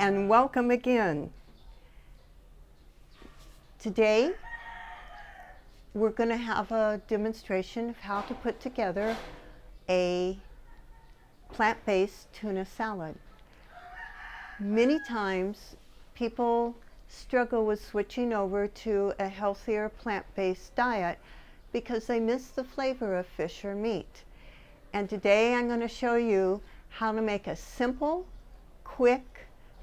and welcome again. Today we're going to have a demonstration of how to put together a plant-based tuna salad. Many times people struggle with switching over to a healthier plant-based diet because they miss the flavor of fish or meat. And today I'm going to show you how to make a simple, quick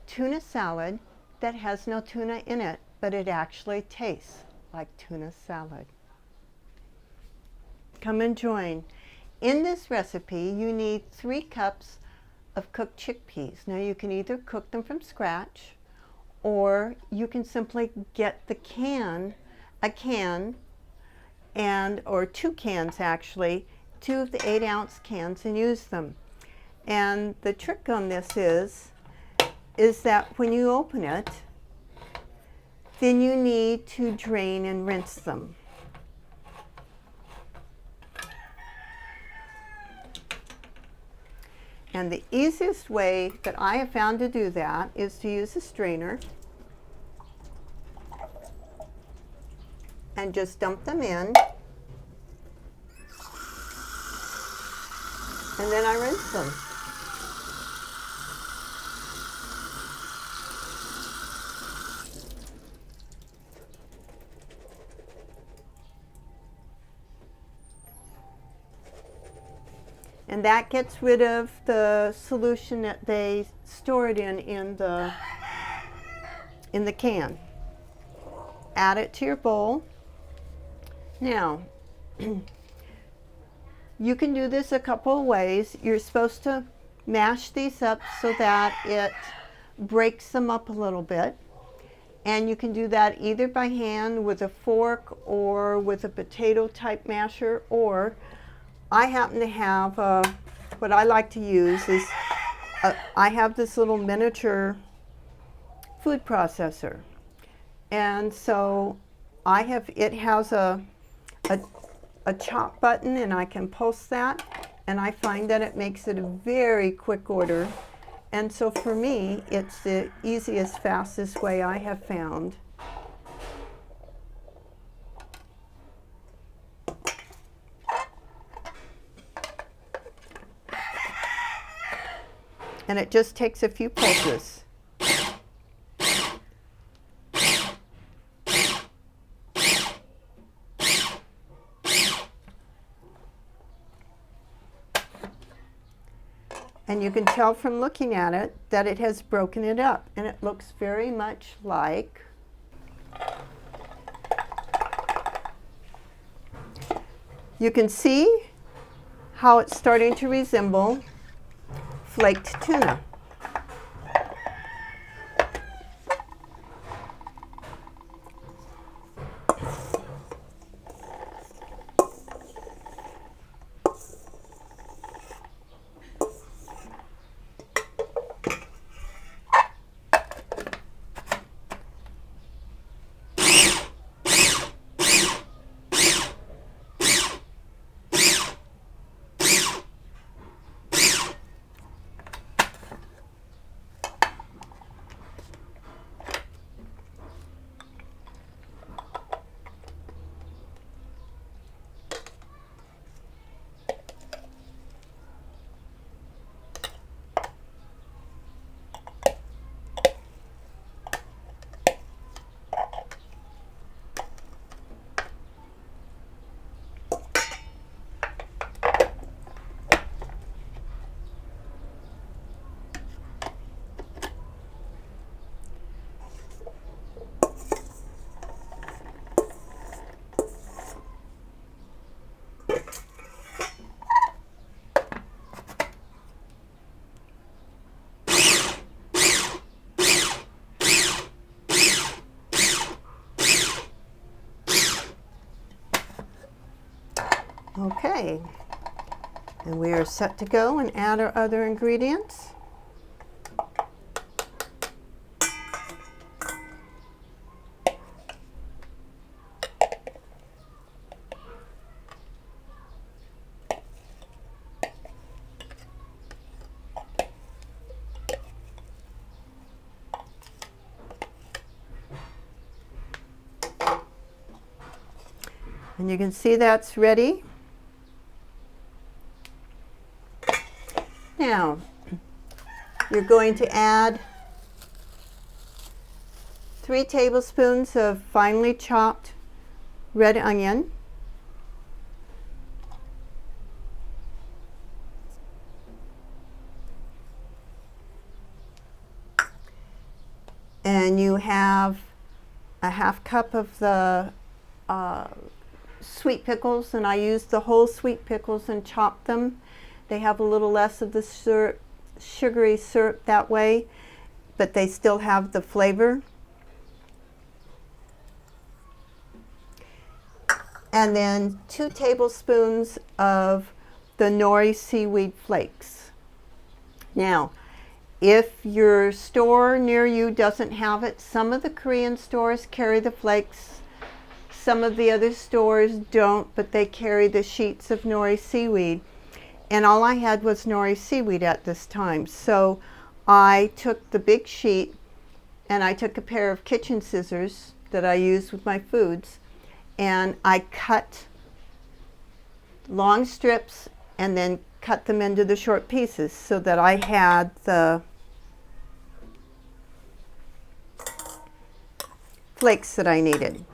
tuna salad that has no tuna in it, but it actually tastes like tuna salad. Come and join. In this recipe, you need 3 cups of cooked chickpeas. Now you can either cook them from scratch, or you can simply get a can, or 2 cans actually, 2 of the 8-ounce cans, and use them. And the trick on this is that when you open it, then you need to drain and rinse them. And the easiest way that I have found to do that is to use a strainer and just dump them in, and then I rinse them. And that gets rid of the solution that they store it in the can. Add it to your bowl. Now, you can do this a couple of ways. You're supposed to mash these up so that it breaks them up a little bit. And you can do that either by hand with a fork or with a potato type masher, or I happen to have, what I like to use is, I have this little miniature food processor. And so it has a chop button, and I can pulse that, and I find that it makes it a very quick order. And so for me, it's the easiest, fastest way I have found. And it just takes a few pulses. And you can tell from looking at it that it has broken it up, and it looks very much like you can see how it's starting to resemble flaked tuna. Okay, and we are set to go and add our other ingredients. And you can see that's ready. Now, you're going to add 3 tablespoons of finely chopped red onion. And you have a half cup of the sweet pickles, and I use the whole sweet pickles and chop them. They have a little less of the syrup, sugary syrup that way, but they still have the flavor. And then 2 tablespoons of the nori seaweed flakes. Now, if your store near you doesn't have it, some of the Korean stores carry the flakes. Some of the other stores don't, but they carry the sheets of nori seaweed. And all I had was nori seaweed at this time. So I took the big sheet and I took a pair of kitchen scissors that I use with my foods, and I cut long strips and then cut them into the short pieces so that I had the flakes that I needed.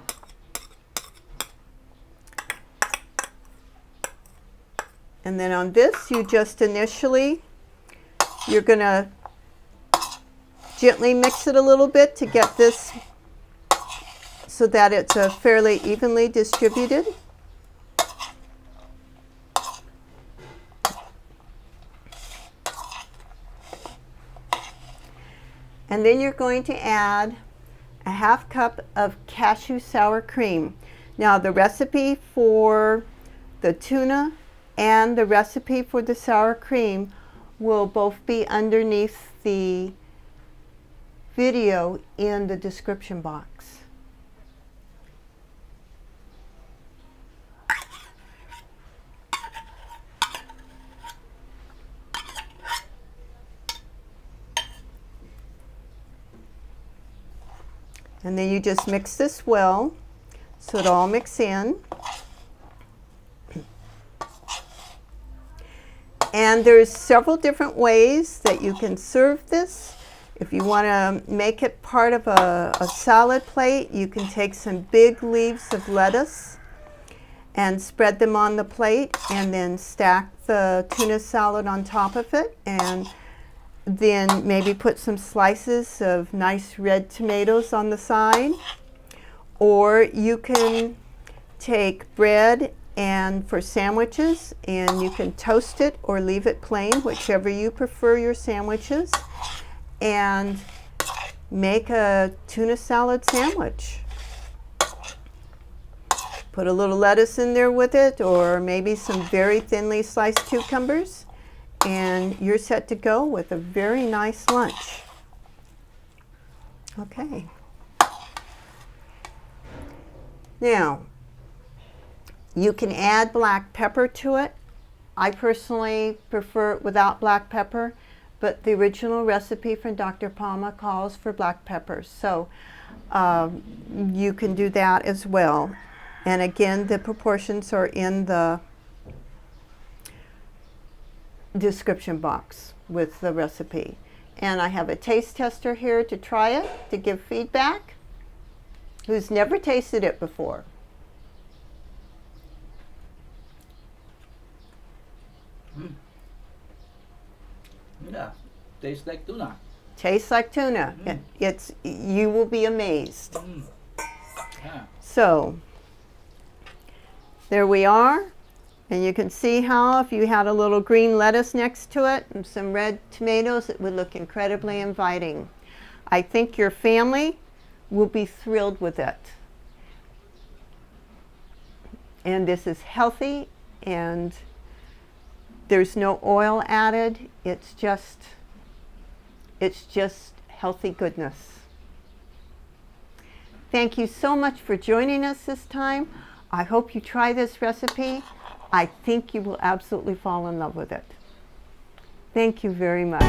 And then on this, you just initially, you're going to gently mix it a little bit to get this so that it's fairly evenly distributed. And then you're going to add a half cup of cashew sour cream. Now, the recipe for the tuna and the recipe for the sour cream will both be underneath the video in the description box. And then you just mix this well so it all mix in. And there's several different ways that you can serve this. If you want to make it part of a salad plate, you can take some big leaves of lettuce and spread them on the plate and then stack the tuna salad on top of it, and then maybe put some slices of nice red tomatoes on the side. Or you can take bread and for sandwiches, and you can toast it or leave it plain, whichever you prefer your sandwiches, and make a tuna salad sandwich. Put a little lettuce in there with it, or maybe some very thinly sliced cucumbers, and you're set to go with a very nice lunch. Okay. Now, you can add black pepper to it. I personally prefer it without black pepper, but the original recipe from Dr. Palma calls for black pepper. So you can do that as well. And again, the proportions are in the description box with the recipe. And I have a taste tester here to try it, to give feedback, who's never tasted it before. Yeah, tastes like tuna. Tastes like tuna. You will be amazed. Yeah. So there we are, and you can see how if you had a little green lettuce next to it and some red tomatoes, it would look incredibly inviting. I think your family will be thrilled with it. And this is healthy, and there's no oil added. It's just healthy goodness. Thank you so much for joining us this time. I hope you try this recipe. I think you will absolutely fall in love with it. Thank you very much.